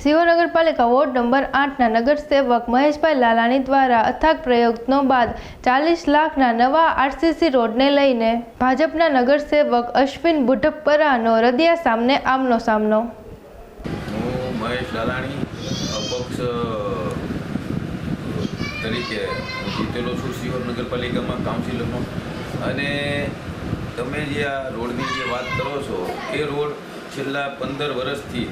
સિહોર નગરપાલિકા ward number 8ના નગરસેવક મહેશભાઈ લાલાણી દ્વારા અથાગ પ્રયત્નો બાદ 40 લાખના નવા આરસીસી રોડને લઈને ભાજપના નગરસેવક અશ્વિન બુઢપ્પરાનો રદિયા સામને આમનો સામનો. હું મહેશ લાલાણી અપક્ષ તરીકે જીતેલો છું સિહોર નગરપાલિકામાં કાઉન્સિલરનો. અને તમે જે આ રોડની જે વાત કરો છો એ રોડ છેલ્લા 15 વર્ષથી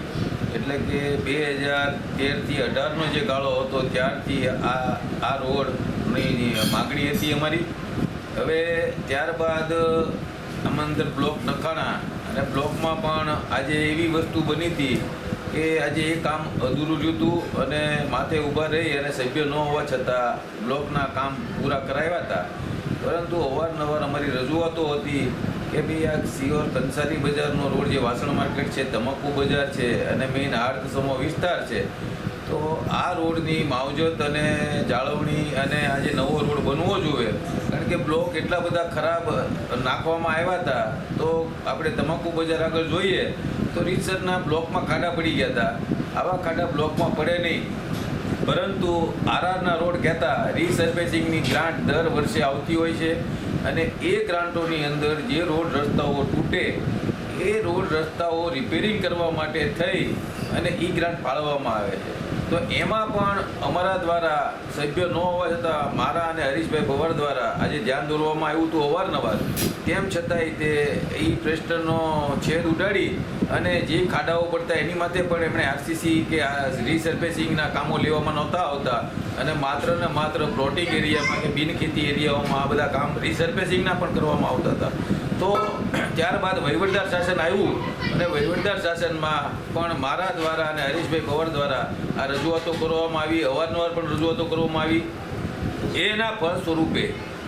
એટલે કે 2013થી 18નો જે ગાળો હતો ત્યારથી આ રોડની માગણી હતી અમારી. હવે ત્યારબાદ આમાં અંદર બ્લોક નખાણા અને બ્લોકમાં પણ આજે એવી વસ્તુ બની હતી કે આજે એ કામ અધૂરું રહ્યું હતું અને માથે ઊભા રહી અને સભ્ય ન હોવા છતાં બ્લોકના કામ પૂરા કરાવ્યા હતા. પરંતુ અવારનવાર અમારી રજૂઆતો હતી કે ભાઈ આ સિહોર કંસારી બજારનો રોડ જે વાસણ માર્કેટ છે, તમાકુ બજાર છે અને મેઇન આર્થસમો વિસ્તાર છે, તો આ રોડની માવજત અને જાળવણી અને આજે નવો રોડ બનવો જોઈએ. કારણ કે બ્લોક એટલા બધા ખરાબ નાખવામાં આવ્યા હતા. તો આપણે તમાકુ બજાર આગળ જોઈએ તો રીતસરના બ્લોકમાં ખાડા પડી ગયા હતા. આવા ખાડા બ્લોકમાં પડે નહીં, પરંતુ આરઆરના રોડ કહેતા રીસર્ફેસિંગની ગ્રાન્ટ દર વર્ષે આવતી હોય છે અને એ ગ્રાન્ટોની અંદર જે રોડ રસ્તાઓ તૂટે એ રોડ રસ્તાઓ રિપેરિંગ કરવા માટે થઈ અને એ ગ્રાન્ટ ફાળવવામાં આવે છે. તો એમાં પણ અમારા દ્વારા સભ્ય ન હોવા છતાં મારા અને હરીશભાઈ ભવર દ્વારા આજે ધ્યાન દોરવામાં આવ્યું હતું અવારનવાર. તેમ છતાંય તે એ પ્રશ્નનો છેદ ઉડાડી અને જે ખાડાઓ પડતા એની માટે પણ એમણે આરસીસી કે રીસર્ફેસિંગના કામો લેવામાં નહોતા આવતા અને માત્ર ને માત્ર પ્લોટિંગ એરિયામાં કે બિનખેતી એરિયાઓમાં આ બધા કામ રીસર્ફેસિંગના પણ કરવામાં આવતા હતા. તો ત્યારબાદ વહીવટદાર શાસન આવ્યું અને વહીવટદાર શાસનમાં પણ મારા દ્વારા અને હરીશભાઈ ભવર દ્વારા આ રજૂઆતો કરવામાં આવી, અવારનવાર પણ રજૂઆતો કરવામાં આવી. એના ફળ સ્વરૂપે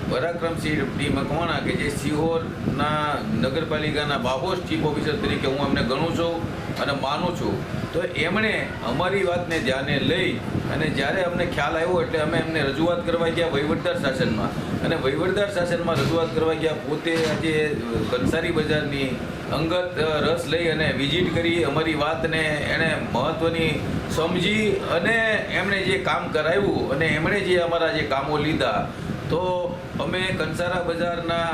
પરાક્રમસિંહ ડી મકવાણા કે જે સિહોરના નગરપાલિકાના બાબોસ ચીફ ઓફિસર તરીકે હું એમને ગણું છું અને માનું છું, તો એમણે અમારી વાતને ધ્યાને લઈ અને જ્યારે અમને ખ્યાલ આવ્યો એટલે અમે એમને રજૂઆત કરવા ગયા વહીવટદાર શાસનમાં. અને વહીવટદાર શાસનમાં રજૂઆત કરવા ગયા પોતે આજે કંસારી બજારની અંગત રસ લઈ અને વિઝિટ કરી અમારી વાતને એણે મહત્ત્વની સમજી અને એમણે જે કામ કરાવ્યું અને એમણે જે અમારા જે કામો લીધા, તો અમે કંસારા બજારના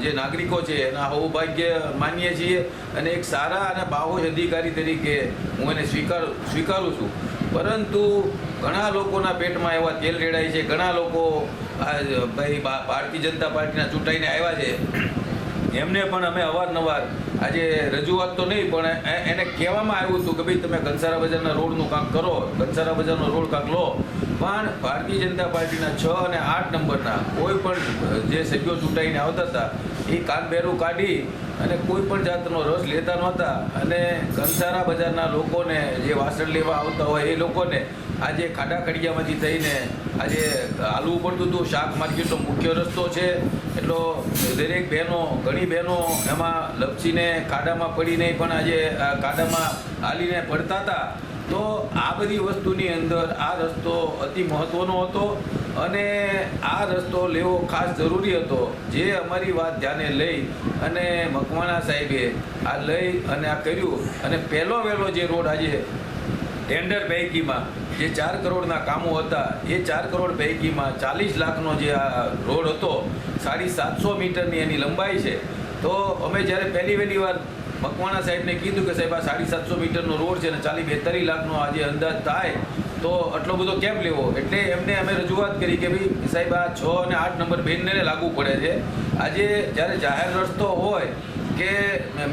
જે નાગરિકો છે એના સૌભાગ્ય માનીએ છીએ અને એક સારા અને બાહોશ અધિકારી તરીકે હું એને સ્વીકારું છું. પરંતુ ઘણા લોકોના પેટમાં એવા તેલ રેડાય છે. ઘણા લોકો ભાઈ ભારતીય જનતા પાર્ટીના ચૂંટાઈને આવ્યા છે, એમને પણ અમે અવારનવાર આજે રજૂઆત તો નહીં પણ એને કહેવામાં આવ્યું હતું કે ભાઈ તમે કંસારા બજારના રોડનું કામ કરો, કંસારા બજારનો રોડ કાંક લો. પણ ભારતીય જનતા પાર્ટીના 6 અને 8 નંબરના કોઈ પણ જે સભ્યો ચૂંટાઈને આવતા હતા એ કાનબેરું કાઢી અને કોઈ પણ જાતનો રસ લેતા નહોતા અને કંસારા બજારના લોકોને જે વાસણ લેવા આવતા હોય એ લોકોને આજે ખાડા ખડિયામાંથી થઈને આજે હાલવું પડતું હતું. શાક માર્કેટનો મુખ્ય રસ્તો છે એટલો દરેક બહેનો, ઘણી બહેનો એમાં લપસીને ખાડામાં પડીને પણ આજે ખાડામાં હાલીને પડતા હતા. તો આ બધી વસ્તુની અંદર આ રસ્તો અતિ મહત્ત્વનો હતો અને આ રસ્તો લેવો ખાસ જરૂરી હતો. જે અમારી વાત ધ્યાને લઈ અને મકવાણા સાહેબે આ લઈ અને આ કર્યું અને પહેલો વહેલો જે રોડ આજે ટેન્ડર પૈકીમાં જે 4 કરોડના કામો હતા એ 4 કરોડ પૈકીમાં 40 લાખનો જે આ રોડ હતો, 750 મીટરની એની લંબાઈ છે. તો અમે જ્યારે પહેલી વાર મકવાણા સાહેબને કીધું કે સાહેબ આ 750 મીટરનો રોડ છે અને 40-42 લાખનો આજે અંદાજ થાય તો આટલો બધો કેમ લેવો? એટલે એમને અમે રજૂઆત કરી કે ભાઈ સાહેબ આ 6 અને 8 નંબર બેનને લાગુ પડે છે. આજે જ્યારે જાહેર રસ્તો હોય કે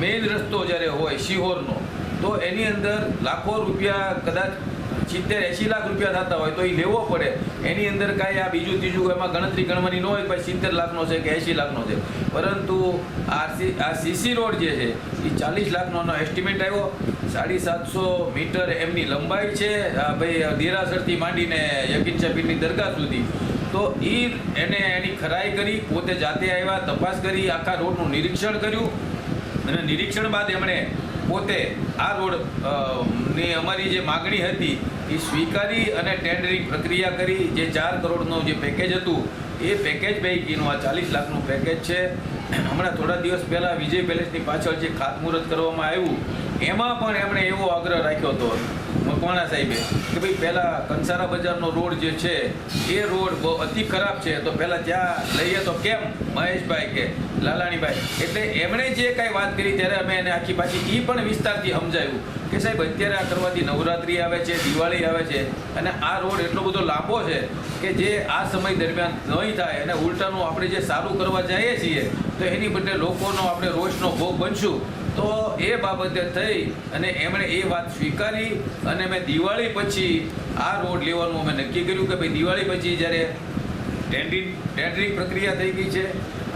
મેઇન રસ્તો જ્યારે હોય સિહોરનો, તો એની અંદર લાખો રૂપિયા કદાચ 70-80 લાખ રૂપિયા થતા હોય તો એ લેવો પડે. એની અંદર કાંઈ આ બીજું ત્રીજું એમાં ગણતરી ગણવાની ન હોય પછી 70 લાખનો છે કે 80 લાખનો છે. પરંતુ આ સીસી રોડ જે છે એ 40 લાખનો એસ્ટિમેટ આવ્યો. 750 મીટર એમની લંબાઈ છે ભાઈ દેરાસરથી માંડીને યકીન શબીરની દરગાહ સુધી. તો એને એની ખરાઈ કરી, પોતે જાતે આવ્યા, તપાસ કરી, આખા રોડનું નિરીક્ષણ કર્યું અને નિરીક્ષણ બાદ એમણે પોતે આ રોડની અમારી જે માગણી હતી એ સ્વીકારી અને ટેન્ડરિંગ પ્રક્રિયા કરી. જે 4 કરોડનું જે પેકેજ હતું એ પેકેજ પૈકીનું આ 40 લાખનું પેકેજ છે. હમણાં થોડા દિવસ પહેલાં વિજય પેલેસની પાછળ જે ખાતમુહૂર્ત કરવામાં આવ્યું એમાં પણ એમણે એવો આગ્રહ રાખ્યો હતો મકવાણા સાહેબે કે ભાઈ પહેલાં કંસારા બજારનો રોડ જે છે એ રોડ બહુ અતિ ખરાબ છે, તો પહેલાં ત્યાં લઈએ તો કેમ મહેશભાઈ કે લાલાણીભાઈ. એટલે એમણે જે કાંઈ વાત કરી ત્યારે અમે એને આખી પાછી એ પણ વિસ્તારથી સમજાવ્યું કે સાહેબ અત્યારે આ કરવાથી નવરાત્રિ આવે છે, દિવાળી આવે છે અને આ રોડ એટલો બધો લાંબો છે કે જે આ સમય દરમિયાન નહીં થાય અને ઉલટાનું આપણે જે સારું કરવા જઈએ છીએ તો એની બદલે લોકોનો આપણે રોષનો ભોગ બનશું. તો એ બાબતે થઈ અને એમણે એ વાત સ્વીકારી અને મેં દિવાળી પછી આ રોડ લેવાનું અમે નક્કી કર્યું કે ભાઈ દિવાળી પછી જ્યારે ટેન્ડરિંગ પ્રક્રિયા થઈ ગઈ છે,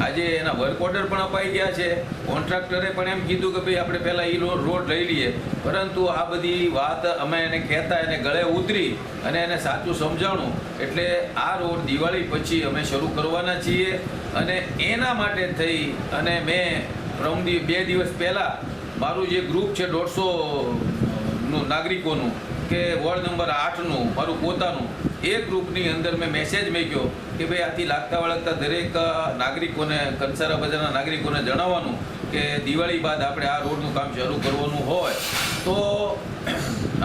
આજે એના વર્ક ઓર્ડર પણ અપાઈ ગયા છે, કોન્ટ્રાક્ટરે પણ એમ કીધું કે ભાઈ આપણે પહેલાં એ રોડ લઈ લઈએ, પરંતુ આ બધી વાત અમે એને કહેતા એને ગળે ઉતરી અને એને સાચું સમજાણું એટલે આ રોડ દિવાળી પછી અમે શરૂ કરવાના છીએ. અને એના માટે થઈ અને મેં 2 દિવસ પહેલાં મારું જે ગ્રુપ છે 150 નાગરિકોનું કે વોર્ડ નંબર 8નું મારું પોતાનું એ ગ્રુપની અંદર મેં મેસેજ મૂક્યો કે ભાઈ આથી લાગતા વળગતા દરેક નાગરિકોને કંસારા બજારના નાગરિકોને જણાવવાનું કે દિવાળી બાદ આપણે આ રોડનું કામ શરૂ કરવાનું હોય તો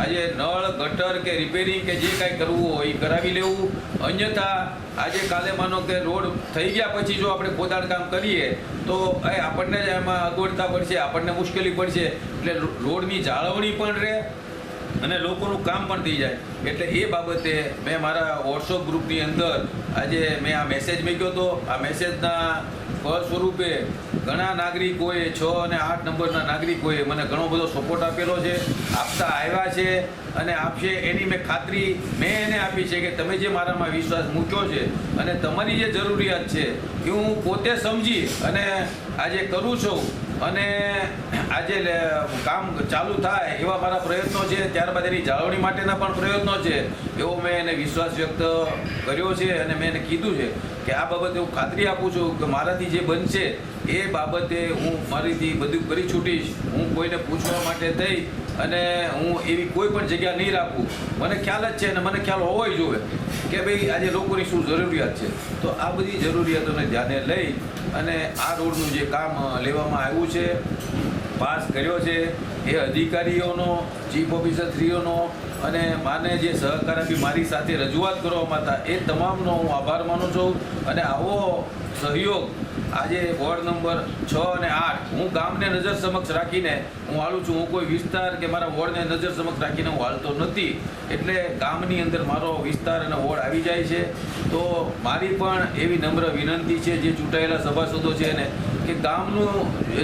આજે નળ ગટર કે રિપેરિંગ કે જે કાંઈ કરવું હોય એ કરાવી લેવું. અન્યથા આજે કાલે માનો કે રોડ થઈ ગયા પછી જો આપણે ખોદાણ કામ કરીએ તો આપણને જ એમાં અગવડતા પડશે, આપણને મુશ્કેલી પડશે. એટલે રોડની જાળવણી પણ રહે અને લોકોનું કામ પણ થઈ જાય. એટલે એ બાબતે મેં મારા વોટ્સઅપ ગ્રુપની અંદર આજે મેં આ મેસેજ મૂક્યો હતો. આ મેસેજના ફળ સ્વરૂપે ઘણા નાગરિકોએ 6 અને 8 નંબરના નાગરિકોએ મને ઘણો બધો સપોર્ટ આપેલો છે, આપતા આવ્યા છે અને આપશે એની મેં ખાતરી મેં એને આપી છે કે તમે જે મારામાં વિશ્વાસ મૂક્યો છે અને તમારી જે જરૂરિયાત છે એ હું પોતે સમજી અને આજે કરું છું અને આજે કામ ચાલુ થાય એવા મારા પ્રયત્નો છે. ત્યારબાદ એની જાળવણી માટેના પણ પ્રયત્નો છે એવો મેં એને વિશ્વાસ વ્યક્ત કર્યો છે અને મેં એને કીધું છે કે આ બાબતે હું ખાતરી આપું છું કે મારાથી જે બનશે એ બાબતે હું મારીથી બધું કરી છૂટીશ. હું કોઈને પૂછવા માટે થઈ અને હું એવી કોઈ પણ જગ્યા નહીં રાખું. મને ખ્યાલ જ છે અને મને ખ્યાલ હોવો જોઈએ કે ભાઈ આજે લોકોની શું જરૂરિયાત છે. તો આ બધી જરૂરિયાતોને ધ્યાને લઈ અને આ રોડનું જે કામ લેવામાં આવ્યું છે, પાસ કર્યો છે, એ અધિકારીઓનો, ચીફ ઓફિસરશ્રીઓનો અને માને જે સહકાર આપી મારી સાથે રજૂઆત કરવામાં હતા એ તમામનો હું આભાર માનું છું. અને આવો સહયોગ આજે વોર્ડ નંબર 6 અને 8 હું ગામને નજર સમક્ષ રાખીને હું હાલું છું. હું કોઈ વિસ્તાર કે મારા વોર્ડને નજર સમક્ષ રાખીને હું હાલતો નથી. એટલે ગામની અંદર મારો વિસ્તાર અને વોર્ડ આવી જાય છે. તો મારી પણ એવી નમ્ર વિનંતી છે જે ચૂંટાયેલા સભાસદો છે ને કે ગામનું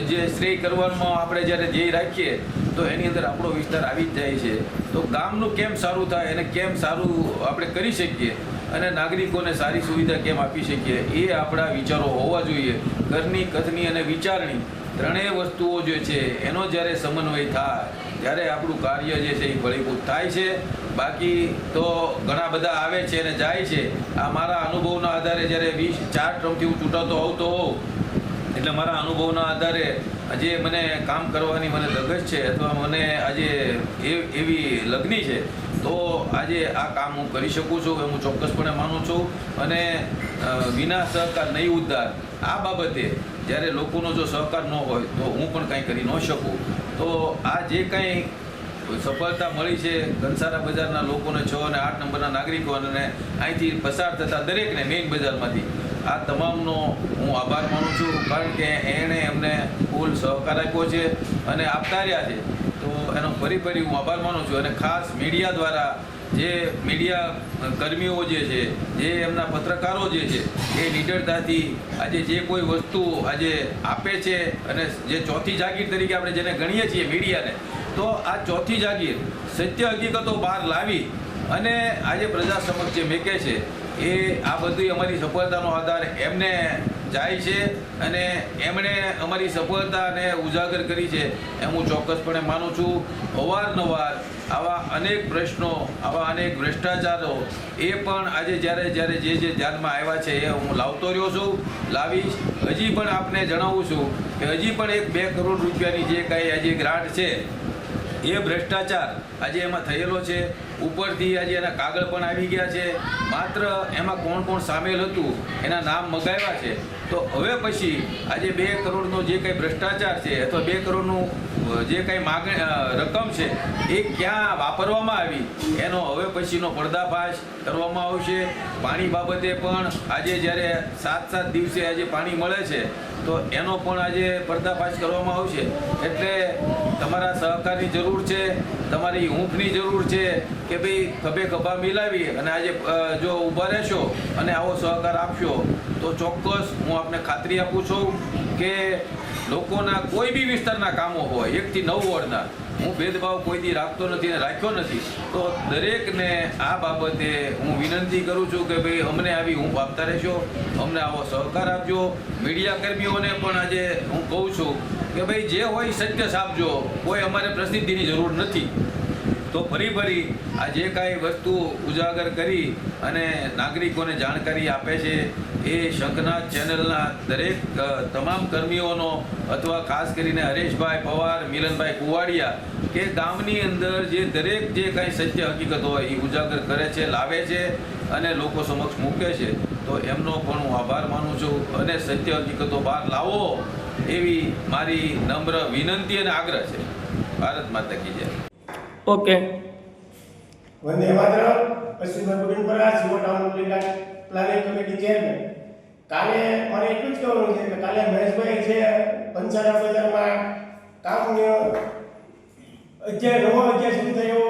જે શ્રેય કરવામાં આપણે જ્યારે ધ્યેય રાખીએ તો એની અંદર આપણો વિસ્તાર આવી જ જાય છે. તો ગામનું કેમ સારું થાય અને કેમ સારું આપણે કરી શકીએ અને નાગરિકોને સારી સુવિધા કેમ આપી શકીએ એ આપણા વિચારો હોવા જોઈએ. ઘરની, કથની અને વિચારણી ત્રણેય વસ્તુઓ જે છે એનો જ્યારે સમન્વય થાય ત્યારે આપણું કાર્ય જે છે એ ફળીભૂત થાય છે. બાકી તો ઘણા બધા આવે છે અને જાય છે. આ મારા અનુભવના આધારે જ્યારે 4 ટર્મથી હું ચૂંટાતો આવતો હોઉં એટલે મારા અનુભવના આધારે જે મને કામ કરવાની મને ધગશ છે અથવા મને આજે એવી લગ્ની છે તો આજે આ કામ હું કરી શકું છું એ હું ચોક્કસપણે માનું છું. અને વિના સહકાર નહીં ઉદ્ધાર આ બાબતે જ્યારે લોકોનો જો સહકાર ન હોય તો હું પણ કંઈ કરી ન શકું. તો આ જે કંઈ સફળતા મળી છે કંસારા બજારના લોકોને 6 અને 8 નંબરના નાગરિકો અને અહીંથી પસાર થતા દરેકને મેઇન બજારમાંથી આ તમામનો હું આભાર માનું છું. કારણ કે એણે અમને ફૂલ સહકાર આપ્યો છે અને આપતા રહ્યા છે. તો એનો ફરી હું આભાર માનું છું. અને ખાસ મીડિયા દ્વારા જે મીડિયા કર્મીઓ જે છે, જે એમના પત્રકારો જે છે એ નિડરતાથી આજે જે કોઈ વસ્તુ આજે આપે છે અને જે ચોથી જાગીર તરીકે આપણે જેને ગણીએ છીએ મીડિયાને, તો આ ચોથી જાગીર સત્ય હકીકતો બહાર લાવી અને આજે પ્રજા સમક્ષ જે મેકે છે એ આ બધી અમારી સફળતાનો આધાર એમને જાય છે અને એમણે અમારી સફળતાને ઉજાગર કરી છે એમ હું ચોક્કસપણે માનું છું. અવારનવાર આવા અનેક પ્રશ્નો, આવા અનેક ભ્રષ્ટાચારો એ પણ આજે જ્યારે જે ધ્યાનમાં આવ્યા છે એ હું લાવતો રહ્યો છું, લાવીશ. હજી પણ આપને જણાવું છું કે હજી પણ 1-2 કરોડ રૂપિયાની જે કાંઈ આજે ગ્રાન્ટ છે એ ભ્રષ્ટાચાર આજે એમાં થયેલો છે. ઉપરથી આજે એના કાગળ પણ આવી ગયા છે. માત્ર એમાં કોણ કોણ સામેલ હતું એના નામ મગાવ્યા છે. તો હવે પછી આજે 2 કરોડનો જે કંઈ ભ્રષ્ટાચાર છે અથવા 2 કરોડનું જે કંઈ રકમ છે એ ક્યાં વાપરવામાં આવી એનો હવે પછીનો પર્દાફાશ કરવામાં આવશે. પાણી બાબતે પણ આજે જ્યારે 7 દિવસે આજે પાણી મળે છે તો એનો પણ આજે પર્દાફાશ કરવામાં આવશે. એટલે તમારા સહકારની જરૂર છે, તમારી હૂંફની જરૂર છે કે ભાઈ ખભે ખભા મિલાવી અને આજે જો ઊભા રહેશો અને આવો સહકાર આપશો તો ચોક્કસ હું આપને ખાતરી આપું છું કે લોકોના કોઈ બી વિસ્તારના કામો હોય 1 થી 9 વોર્ડના, હું ભેદભાવ કોઈ દી રાખતો નથી અને રાખ્યો નથી. તો દરેકને આ બાબતે હું વિનંતી કરું છું કે ભાઈ અમને આવી હૂંફ આપતા રહેશો, અમને આવો સહકાર આપજો. મીડિયા કર્મીઓને પણ આજે હું કહું છું કે ભાઈ જે હોય સત્ય છાપજો, કોઈ અમારે પ્રસિદ્ધિની જરૂર નથી. તો ફરી આ જે કાંઈ વસ્તુ ઉજાગર કરી અને નાગરિકોને જાણકારી આપે છે એ શંખનાદ ચેનલના દરેક તમામ કર્મીઓનો અથવા ખાસ કરીને હરેશભાઈ પવાર, મિલનભાઈ કુવાડિયા કે ગામની અંદર જે દરેક જે કાંઈ સત્ય હકીકત હોય એ ઉજાગર કરે છે, લાવે છે અને લોકો સમક્ષ મૂકે છે. તો એમનો પણ હું આભાર માનું છું અને સત્ય હકીકતો બહાર લાવો એવી મારી નમ્ર વિનંતી અને આગ્રહ છે. ભારત માતા કી જય. Okay. Vande Mataram. Ashwinbhai Budinpara, CO town planning committee chairman. કાલે મારે એટલું જ કહેવાનું છે કે કાલે મહેશભાઈ છે પંચારા બજારમાં કામનો નવો અધ્યાય શરૂ થયો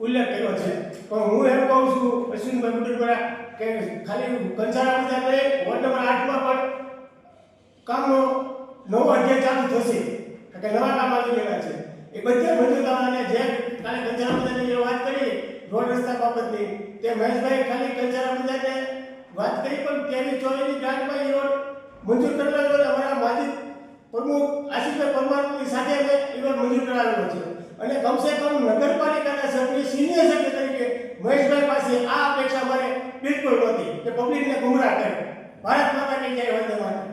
ઉલ્લેખ કર્યો છે. પણ હું એમ કહું છું અશ્વિનભાઈ બુડિનપરા કે ખાલી પંચારા બજાર નહીં, વોર્ડ નંબર 8 માં પણ કામનો નવો અધ્યાય ચાલુ થશે કે નવા કામ આવી ગયા છે. એ બધા મંજૂરતાને જે કાલે કંચારા બજારની જે વાત કરી રોડ રસ્તા બાબતની, તે મહેશભાઈ ખાલી કંચારા બજારને વાત કરી પણ તેની ચોરીની ગ્રાન્ટમાં એ રોડ મંજૂર કરેલો છે. અમારા માજી પ્રમુખ આશીષભાઈ પરમારની સાથે અમે એ રોડ મંજૂર કરાવેલો છે. અને કમસે કમ નગરપાલિકાના સભ્ય સિનિયર સભ્ય તરીકે મહેશભાઈ પાસે આ અપેક્ષા મારે બિલકુલ નહોતી કે પબ્લિકને ગુમરાહ કરે. ભારત માતા કી જય. વંદે માતરમ.